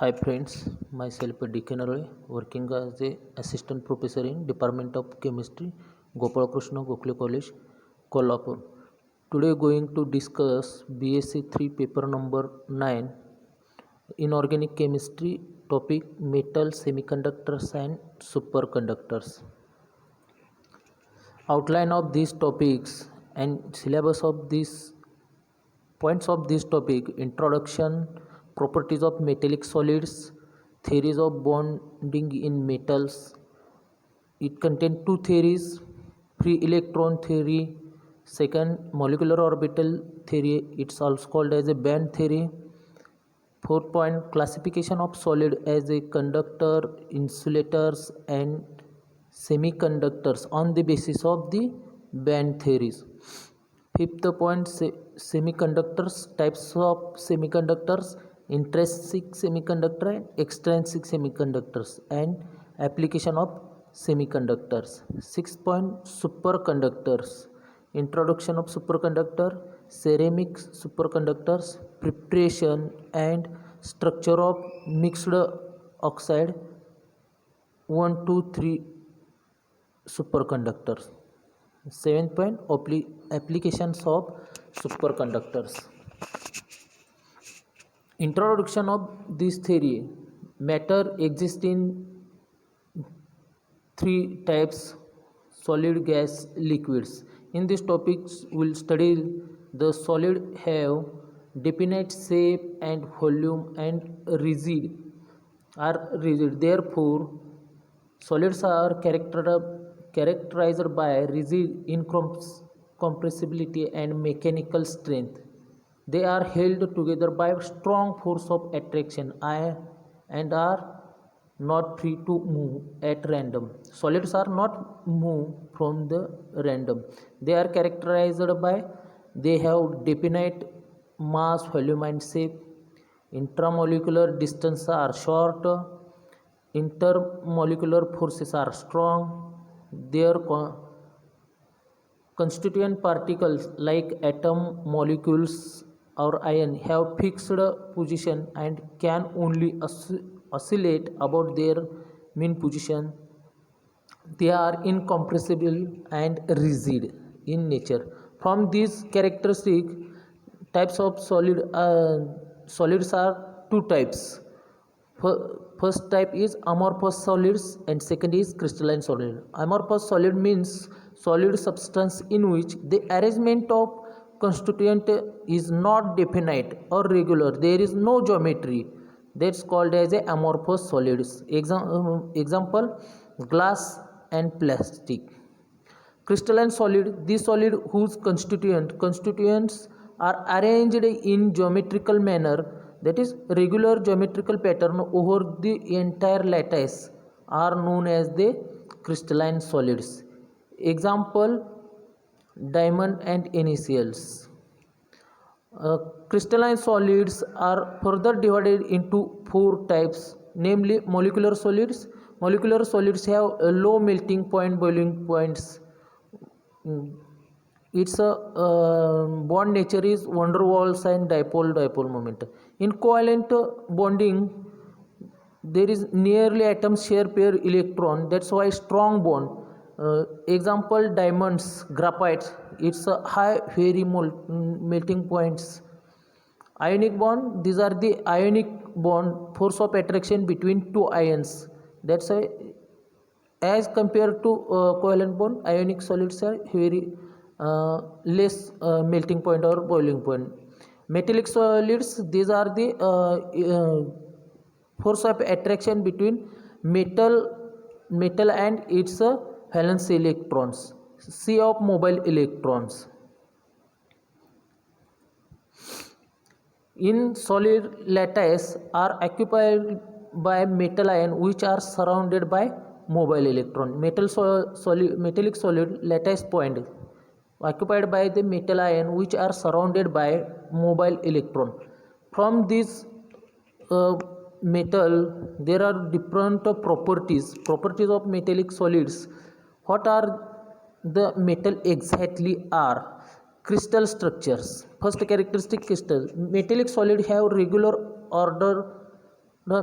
Hi friends, myself D.K. Narole, working as a assistant professor in Department of Chemistry, Gopalakrishna Gokhale College, Kolhapur. Today going to discuss BSc 3 paper number 9, Inorganic Chemistry, topic Metal, Semiconductors and Superconductors. Outline of these topics and syllabus of these points of this topic: introduction, properties of metallic solids, theories of bonding in metals. It contains two theories: free electron theory, second molecular orbital theory. It's also called as a band theory. Fourth point: classification of solid as a conductor, insulators and semiconductors on the basis of the band theories. Fifth point: semiconductors, types of semiconductors, intrinsic semiconductor and extrinsic semiconductors, and application of semiconductors. Sixth point: superconductors, introduction of superconductor, ceramic superconductors, preparation and structure of mixed oxide 1, 2, 3 superconductors. Seventh point: applications of superconductors. Introduction of this theory: matter exists in three types: solid, gas, liquids. In this topic we'll study the solid have definite shape and volume and rigid. Therefore, solids are characterized by rigid incompressibility and mechanical strength. They are held together by strong force of attraction and are not free to move at random. Solids are not moved from the random. They are characterized by they have definite mass, volume and shape. Intramolecular distances are short. Intermolecular forces are strong. Their constituent particles like atom, molecules or ion have fixed position and can only oscillate about their mean position. They are incompressible and rigid in nature. From these characteristic types of solids are two types. First type is amorphous solids and second is crystalline solid. Amorphous solid means solid substance in which the arrangement of constituent is not definite or regular. There is no geometry. That's called as a amorphous solids. Example: glass and plastic. Crystalline solid: the solid whose constituents are arranged in geometrical manner, that is regular geometrical pattern over the entire lattice, are known as the crystalline solids. Example: diamond and initials. Crystalline solids are further divided into four types, namely molecular solids. Molecular solids have a low melting point, boiling points. Its bond nature is van der Waals and dipole moment. In covalent bonding, there is nearly atom share pair electron. That's why strong bond. Example: diamonds, graphite. It's a high very melting points. Ionic bond: these are the ionic bond, force of attraction between two ions. That's why, as compared to covalent bond, ionic solids are very less melting point or boiling point. Metallic solids: these are the force of attraction between metal and its valence electrons, C of mobile electrons. In solid lattice are occupied by metal ion which are surrounded by mobile electron. Metallic solid lattice point occupied by the metal ion which are surrounded by mobile electron. From this metal, there are different properties of metallic solids. What are the metal exactly are? Crystal structures. First characteristic: crystal. Metallic solid have regular order the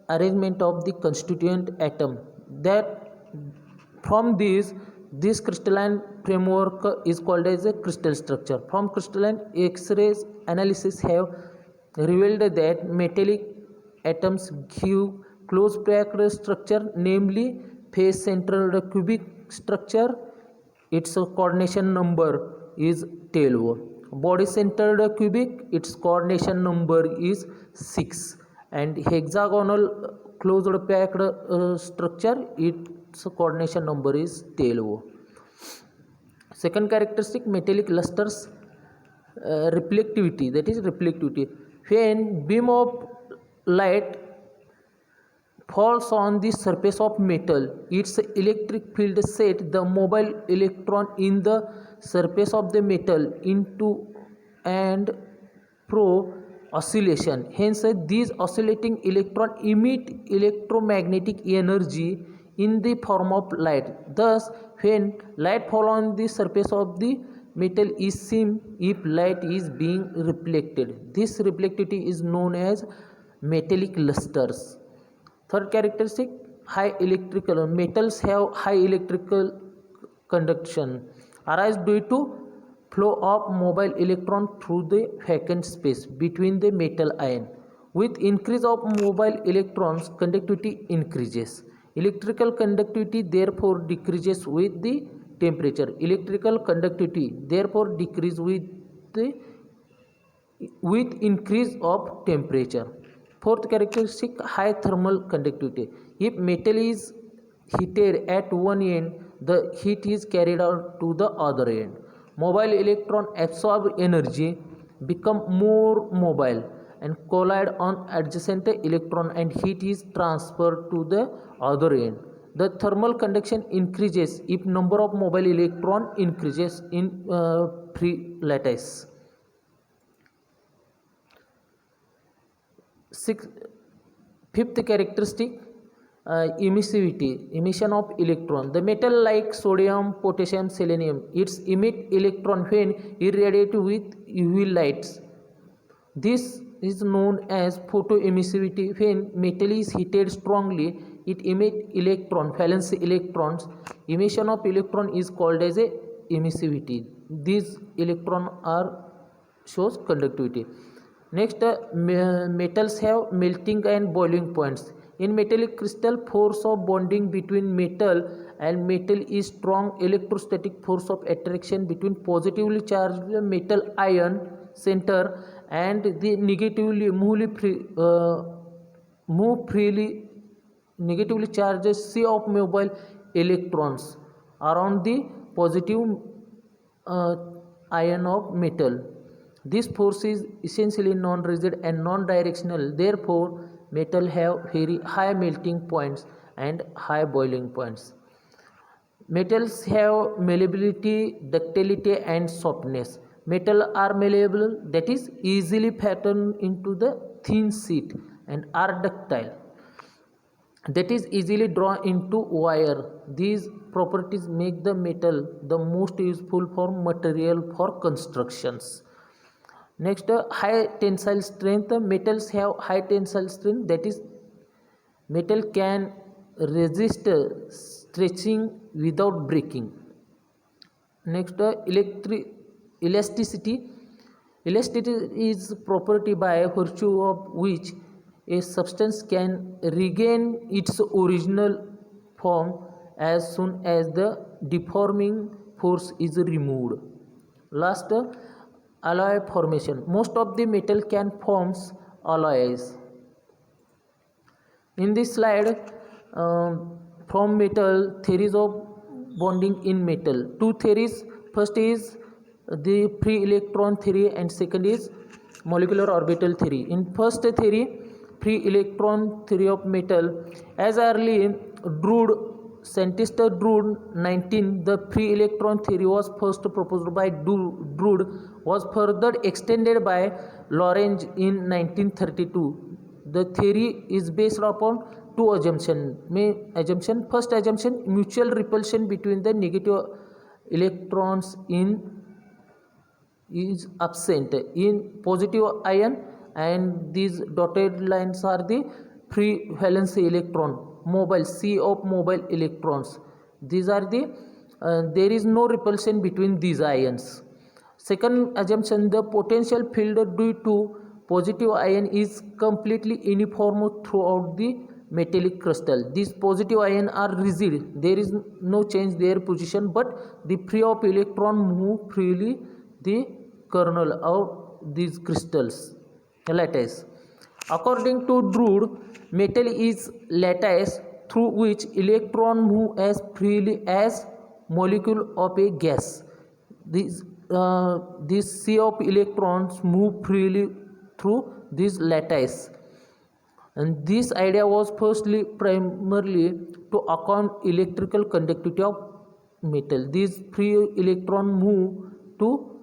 arrangement of the constituent atom. That from this crystalline framework is called as a crystal structure. From crystalline X-rays analysis have revealed that metallic atoms give close packed structure, namely face centered cubic structure. Its coordination number is 12. Body centered cubic, its coordination number is 6. And hexagonal closed packed structure, its coordination number is 12. Second characteristic, metallic lusters, reflectivity, that is reflectivity. When beam of light falls on the surface of metal, its electric field set the mobile electron in the surface of the metal into and pro oscillation. Hence, these oscillating electrons emit electromagnetic energy in the form of light. Thus, when light falls on the surface of the metal is seen if light is being reflected. This reflectivity is known as metallic lusters. Third characteristic, high electrical. Metals have high electrical conduction arise due to flow of mobile electron through the vacant space between the metal ion. With increase of mobile electrons, conductivity increases. Electrical conductivity therefore decreases with the temperature. Electrical conductivity therefore decreases with increase of temperature. Fourth characteristic, high thermal conductivity. If metal is heated at one end, the heat is carried out to the other end. Mobile electron absorb energy, become more mobile and collide on adjacent electron, and heat is transferred to the other end. The thermal conduction increases if number of mobile electron increases in free lattice. Fifth characteristic, emissivity, emission of electron. The metal like sodium, potassium, selenium, its emit electron when irradiated with UV lights. This is known as photoemissivity. When metal is heated strongly, it emits valence electrons. Emission of electron is called as a emissivity. These electrons shows conductivity. Next, metals have melting and boiling points. In metallic crystal, force of bonding between metal and metal is strong. Electrostatic force of attraction between positively charged metal ion center and the negatively negatively charged sea of mobile electrons around the positive ion of metal. This force is essentially non-rigid and non-directional. Therefore, metal have very high melting points and high boiling points. Metals have malleability, ductility and softness. Metal are malleable, that is easily patterned into the thin sheet, and are ductile, that is easily drawn into wire. These properties make the metal the most useful for material for constructions. Next, high tensile strength. Metals have high tensile strength, that is metal can resist stretching without breaking. Next, elasticity. Elasticity is property by virtue of which a substance can regain its original form as soon as the deforming force is removed. Last, alloy formation. Most of the metal can form alloys. In this slide, from metal, theories of bonding in metal. Two theories. First is the free electron theory and second is molecular orbital theory. In first theory, free electron theory of metal, as early scientist Drude 19, the free electron theory was first proposed by Drude, was further extended by Lorentz in 1932. The theory is based upon two assumptions. First assumption, mutual repulsion between the negative electrons is absent in positive ion, and these dotted lines are the free valency electron, mobile, sea of mobile electrons. These are the there is no repulsion between these ions. Second assumption, the potential field due to positive ion is completely uniform throughout the metallic crystal. These positive ions are rigid, there is no change their position, but the free of electron move freely the kernel of these crystals, lattice. According to Drude, metal is lattice through which electron move as freely as molecule of a gas. This sea of electrons move freely through this lattice, and this idea was firstly primarily to account electrical conductivity of metal. These free electron move to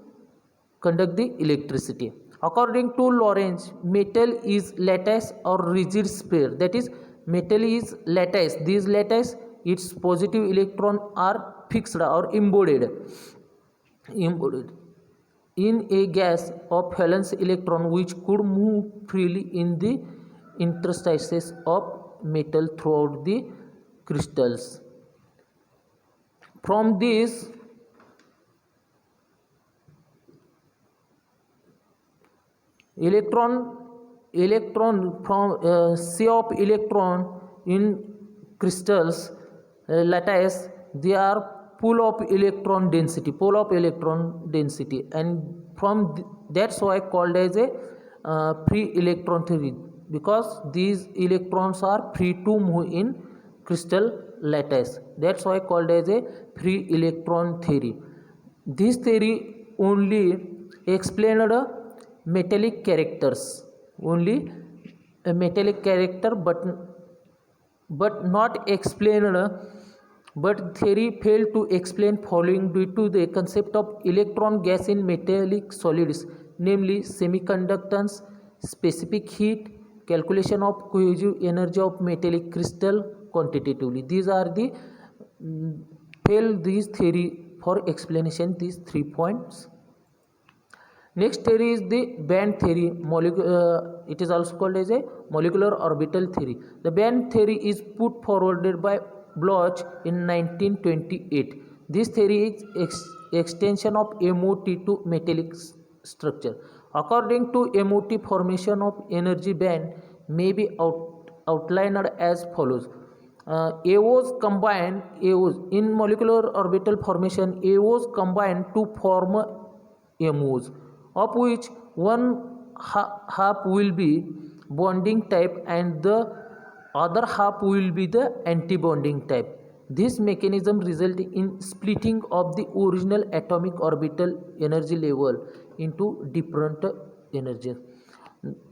conduct the electricity. According to Lorentz, metal is lattice or rigid sphere. That is, metal is lattice. These lattice, its positive electron are fixed or embodied in a gas of valence electron which could move freely in the interstices of metal throughout the crystals. From this, electron from sea of electron in crystals lattice, they are pool of electron density, and that's why called as a free electron theory, because these electrons are free to move in crystal lattice. That's why called as a free electron theory. This theory only explained metallic characters, only a metallic character, but not explained, but theory failed to explain following due to the concept of electron gas in metallic solids, namely semiconductance, specific heat, calculation of cohesive energy of metallic crystal quantitatively. These are the fail this theory for explanation these 3 points. Next theory is the band theory. It is also called as a molecular orbital theory. The band theory is put forward by Bloch in 1928. This theory is extension of MOT to metallic structure. According to MOT, formation of energy band may be outlined as follows. AOs in molecular orbital formation, AOs combine to form MOs, of which one half will be bonding type and the other half will be the anti-bonding type. This mechanism results in splitting of the original atomic orbital energy level into different energies.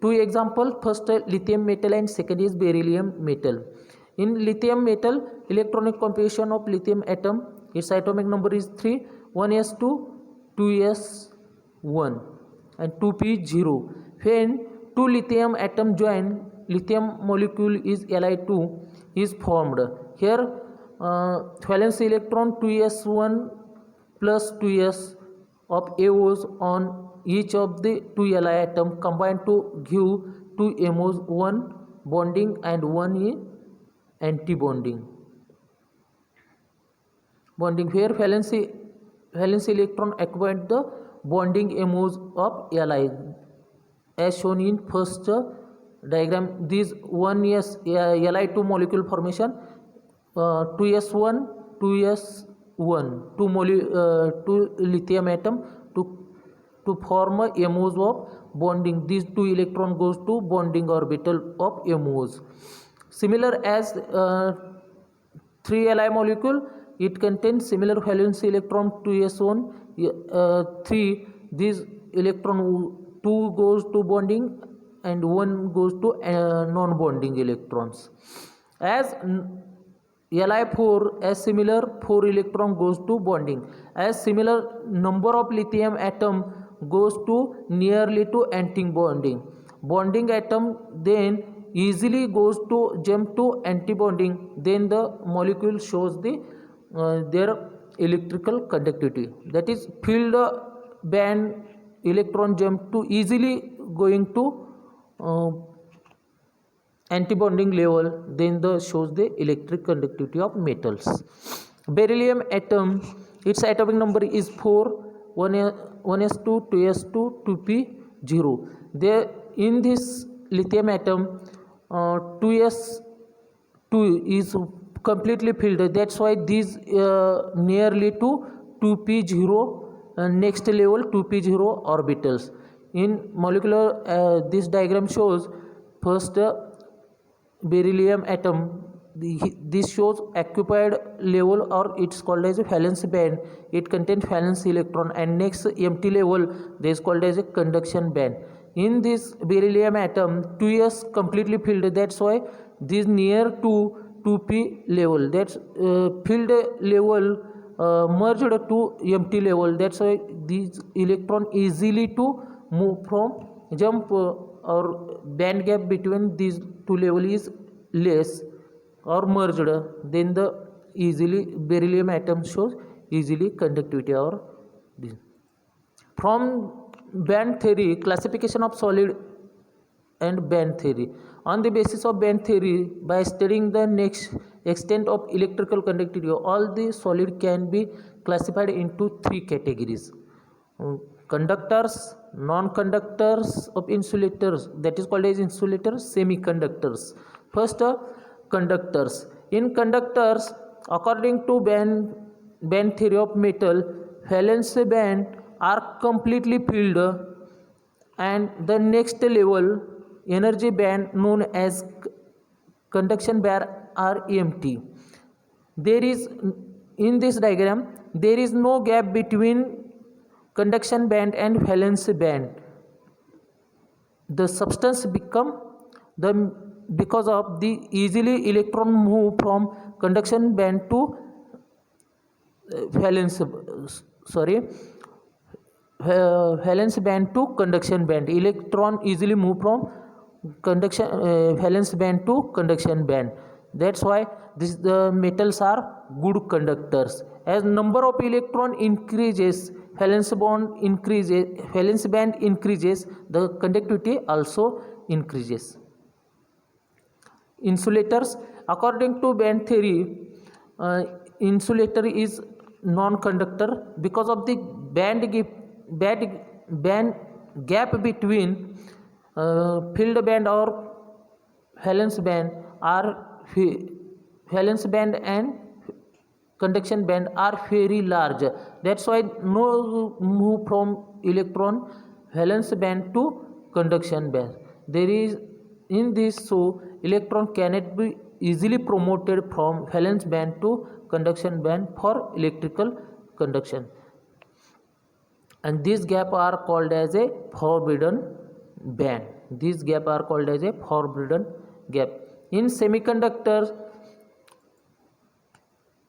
Two examples, first lithium metal and second is beryllium metal. In lithium metal, electronic configuration of lithium atom, its atomic number is 3, 1s2, 2s1 and 2p0. When two lithium atom join, lithium molecule is Li2 is formed. Here valence electron 2s1 plus 2s of AOs on each of the two Li atom combine to give two MOs, one bonding and one anti-bonding. Where valence electron acquaint the bonding MOs of Li, as shown in first diagram. This 1s Li2 molecule formation, 2s1 2s1 two lithium atom to form MOs of bonding. These two electron goes to bonding orbital of MOs. Similar as 3 Li molecule, it contains similar valence electron 2s1 3. This electron 2 goes to bonding and 1 goes to non-bonding electrons. As Li4, as similar 4 electron goes to bonding, as similar number of lithium atom goes to nearly to anti-bonding. Bonding atom then easily goes to jump to anti-bonding, then the molecule shows the their electrical conductivity, that is field band electron jump to easily going to antibonding level, then the shows the electric conductivity of metals. Beryllium atom, its atomic number is 4, 1s2, 2s2, 2p0. There in this lithium atom, 2s2 is completely filled, that's why these nearly to 2p0 next level 2p0 orbitals. In molecular, this diagram shows first beryllium atom. This shows occupied level, or it's called as a valence band, it contains valence electron, and next empty level, this is called as a conduction band. In this beryllium atom, 2s completely filled, that's why this near to 2p level, that's filled level merged to empty level, that's why these electron easily to move from jump, or band gap between these two level is less or merged, then the easily beryllium atom shows easily conductivity. Or this from band theory, classification of solid and band theory. On the basis of band theory, by studying the next extent of electrical conductivity, all the solid can be classified into three categories: conductors, non-conductors of insulators, that is called as insulators, semiconductors. First, conductors. In conductors, according to band theory of metal, valence band are completely filled, and the next level energy band known as conduction band are empty. There is, in this diagram, there is no gap between conduction band and valence band. The substance become the, because of the easily electron move from conduction band to valence band to conduction band. Electron easily move from conduction valence band to conduction band. That's why the metals are good conductors. As number of electron increases, valence band increases, the conductivity also increases. Insulators, according to band theory, insulator is non-conductor because of the band gap between filled band or valence band and conduction band are very large. That's why no move from electron valence band to conduction band. There is in this, so electron cannot be easily promoted from valence band to conduction band for electrical conduction, and these gap are called as a forbidden band. These gap are called as a forbidden gap. In semiconductor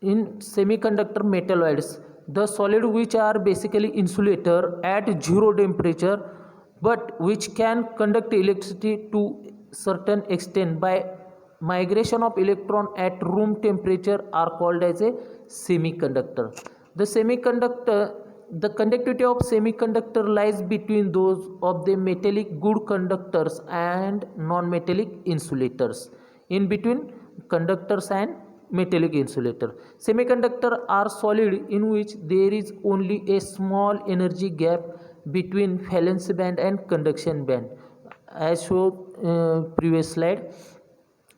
metalloids, the solid which are basically insulator at zero temperature, but which can conduct electricity to certain extent by migration of electron at room temperature, are called as a semiconductor. The conductivity of semiconductor lies between those of the metallic good conductors and non-metallic insulators. In between conductors and metallic insulator, semiconductor are solid in which there is only a small energy gap between valence band and conduction band, as shown previous slide.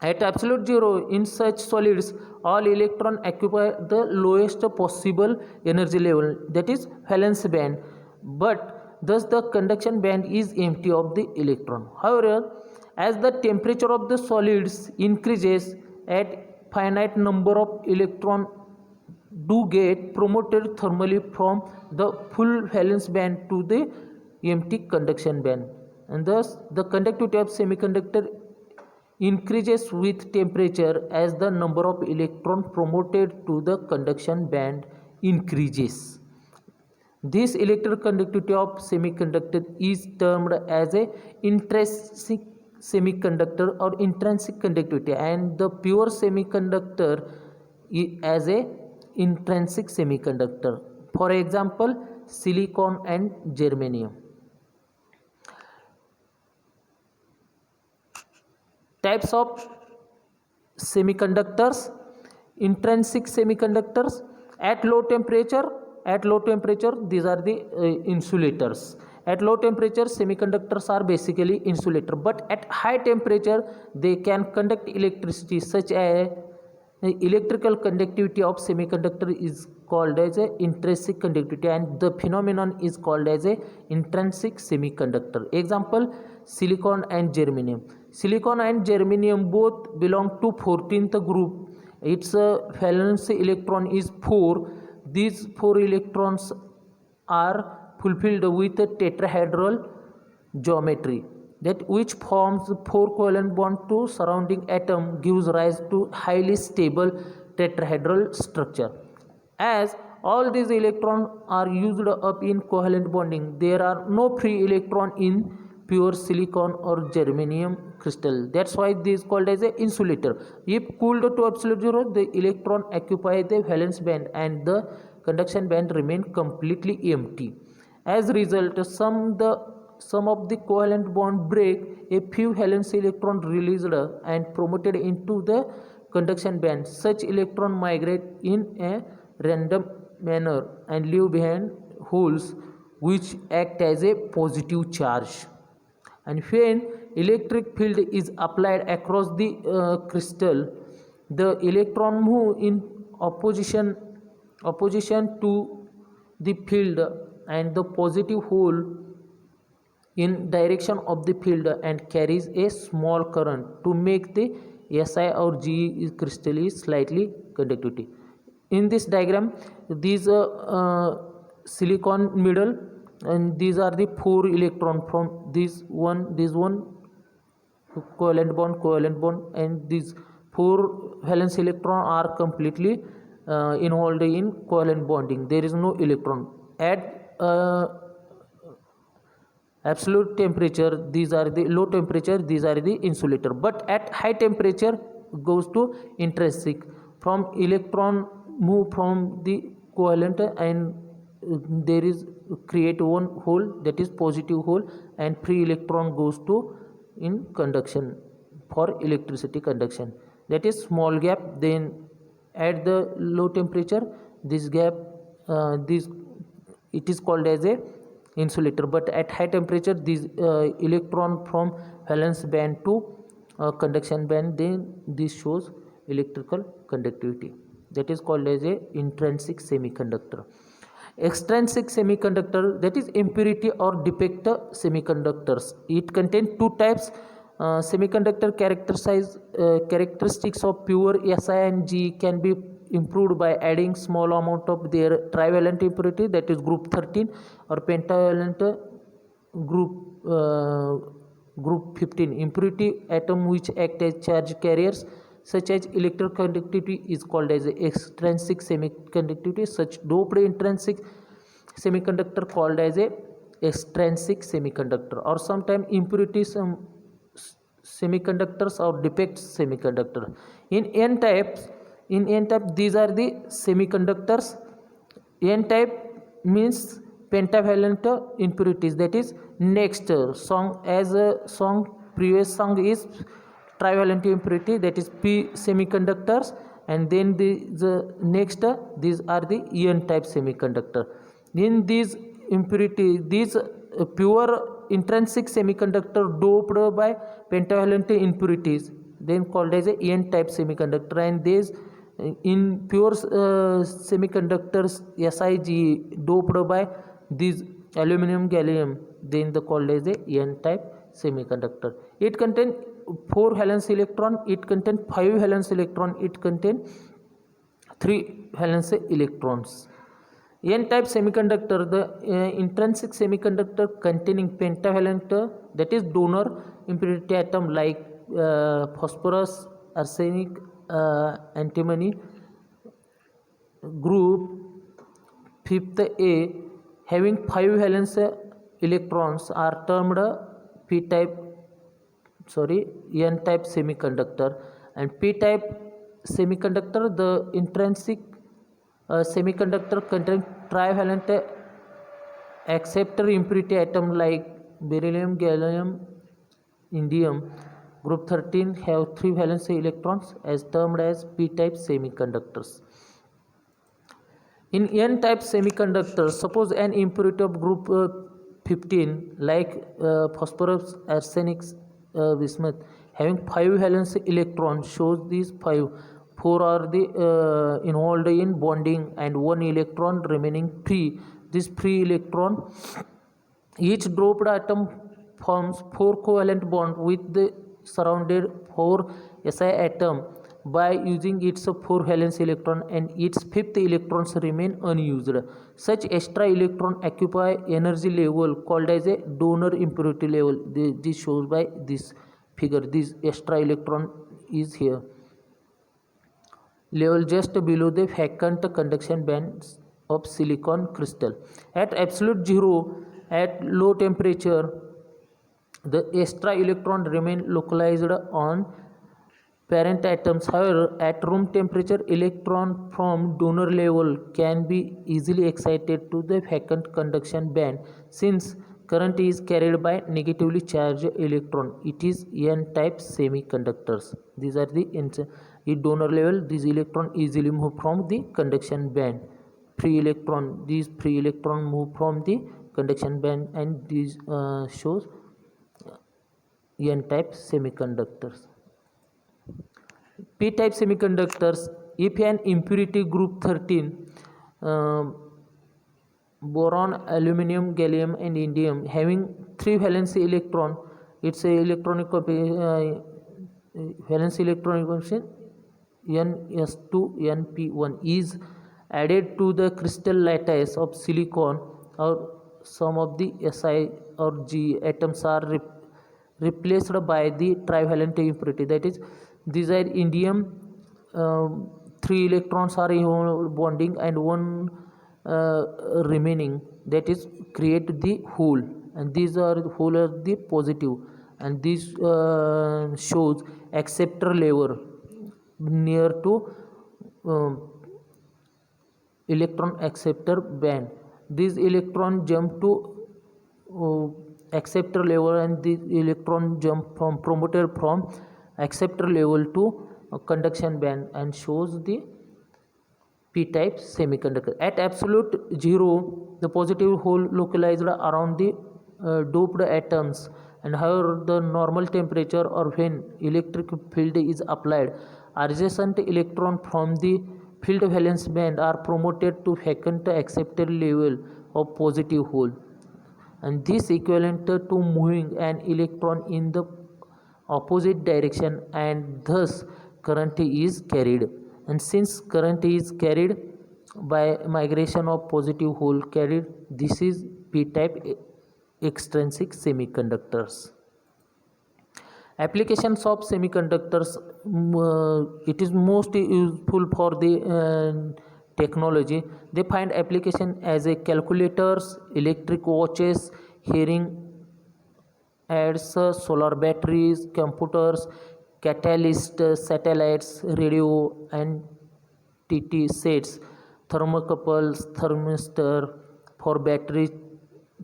At absolute zero, in such solids, all electrons occupy the lowest possible energy level, that is valence band, but thus the conduction band is empty of the electron. However, as the temperature of the solids increases, at finite number of electrons do get promoted thermally from the full valence band to the empty conduction band, and thus the conductivity of semiconductor increases with temperature as the number of electrons promoted to the conduction band increases. This electric conductivity of semiconductor is termed as a intrinsic semiconductor or intrinsic conductivity, and the pure semiconductor as a intrinsic semiconductor. For example, silicon and germanium. Types of semiconductors: intrinsic semiconductors. At low temperature, these are the insulators. At low temperature, semiconductors are basically insulator, but at high temperature they can conduct electricity, such as electrical conductivity of semiconductor is called as a intrinsic conductivity, and the phenomenon is called as a intrinsic semiconductor. Example: silicon and germanium. Silicon and germanium both belong to 14th group. Its valence electron is 4. These 4 electrons are fulfilled with a tetrahedral geometry, that which forms 4 covalent bond to surrounding atom, gives rise to highly stable tetrahedral structure. As all these electrons are used up in covalent bonding, there are no free electron in pure silicon or germanium crystal. That's why this is called as a insulator. If cooled to absolute zero, the electron occupy the valence band and the conduction band remain completely empty. As a result, some of the covalent bond break, a few valence electron released and promoted into the conduction band. Such electron migrate in a random manner and leave behind holes which act as a positive charge. And when electric field is applied across the crystal, the electron move in opposition to the field, and the positive hole in direction of the field and carries a small current to make the Si or Ge crystal is slightly conductivity. In this diagram, these silicon middle, and these are the 4 electron from this one covalent bond, and these 4 valence electron are completely involved in covalent bonding. There is no electron. At absolute temperature, these are the low temperature, these are the insulator, but at high temperature goes to intrinsic. From electron move from the covalent, and there is create one hole, that is positive hole, and free electron goes to in conduction for electricity conduction, that is small gap. Then at the low temperature, this gap this it is called as a insulator, but at high temperature this electron from valence band to conduction band, then this shows electrical conductivity, that is called as a intrinsic semiconductor. Extrinsic semiconductor, that is impurity or defect semiconductors. It contains 2 types. Semiconductor characteristics of pure Si and Ge can be improved by adding small amount of their trivalent impurity, that is group 13, or pentavalent group 15 impurity atom which act as charge carriers, such as electric conductivity is called as extrinsic semiconductivity. Such doped intrinsic semiconductor called as a extrinsic semiconductor, or sometimes impurities semiconductors or defect semiconductor. In N type, these are the semiconductors. N type means pentavalent impurities, that is next song, as a song previous song is trivalent impurity, that is P semiconductors, and then the next these are the N type semiconductor. In these impurity, these pure intrinsic semiconductor doped by pentavalent impurities, then called as a N type semiconductor, and these in pure semiconductors SiGe doped by these aluminum gallium, then the called as a N type semiconductor. It contains 4 valence electron, it contains 5 valence electron, it contains 3 valence electrons. N type semiconductor, the intrinsic semiconductor containing pentavalent, that is donor impurity atom like phosphorus, arsenic, antimony. Group 5th A having 5 valence electrons are termed N type semiconductor, and P type semiconductor, the intrinsic semiconductor containing trivalent acceptor impurity atom like beryllium, gallium, indium. Group 13 have 3 valence electrons as termed as p-type semiconductors. In n-type semiconductors, suppose an impurity of group 15 like phosphorus, arsenic, bismuth having 5 valence electrons, shows these 5. 4 are the involved in bonding and 1 electron remaining free. This free electron, each doped atom forms 4 covalent bonds with the surrounded 4 Si atom by using its 4 valence electron, and its 5th electrons remain unused. Such extra electron occupy energy level called as a donor impurity level. This shows by this figure. This extra electron is here, level just below the vacant conduction bands of silicon crystal. At absolute zero, at low temperature, the extra electron remain localized on parent atoms. However, at room temperature, electron from donor level can be easily excited to the vacant conduction band. Since current is carried by negatively charged electron, it is n-type semiconductors. These are the at donor level, these electron easily move from the conduction band. These free electron move from the conduction band, and these shows n-type semiconductors. p-type semiconductors, if an impurity group 13 boron, aluminum, gallium and indium having 3 valence electron, its electronic valence electronic coefficient ns2 np1 is added to the crystal lattice of silicon, or some of the Si or G atoms are replaced by the trivalent impurity. That is, these are indium, 3 electrons are bonding and 1 remaining, that is create the hole, and these are hole are the positive, and this shows acceptor level near to electron acceptor band. This electron jump to acceptor level, and this electron jump from promoted from acceptor level to conduction band, and shows the p-type semiconductor. At absolute zero, the positive hole localized around the doped atoms, and however the normal temperature or when electric field is applied, adjacent electron from the field valence band are promoted to vacant acceptor level of positive hole, and this equivalent to moving an electron in the opposite direction, and thus current is carried. And since current is carried by migration of positive hole carried, this is p-type extrinsic semiconductors. Applications of semiconductors, it is most useful for the technology. They find application as a calculators, electric watches, hearing aids, solar batteries, computers, catalyst, satellites, radio and TT sets, thermocouples, thermistor for battery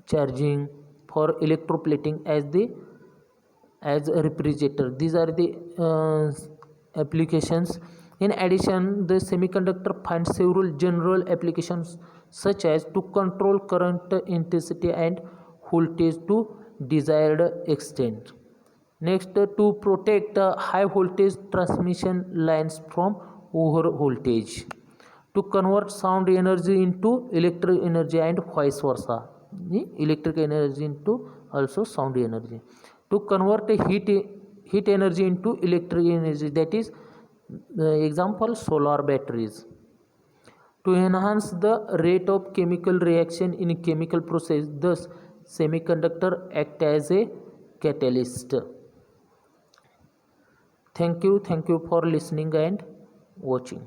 charging, for electroplating as a refrigerator. These are the applications. In addition, the semiconductor finds several general applications, such as to control current intensity and voltage to desired extent. Next, to protect high voltage transmission lines from over voltage, to convert sound energy into electric energy and vice versa, the electric energy into also sound energy, to convert heat energy into electric energy, that is example solar batteries, to enhance the rate of chemical reaction in a chemical process. Thus semiconductor act as a catalyst. Thank you for listening and watching.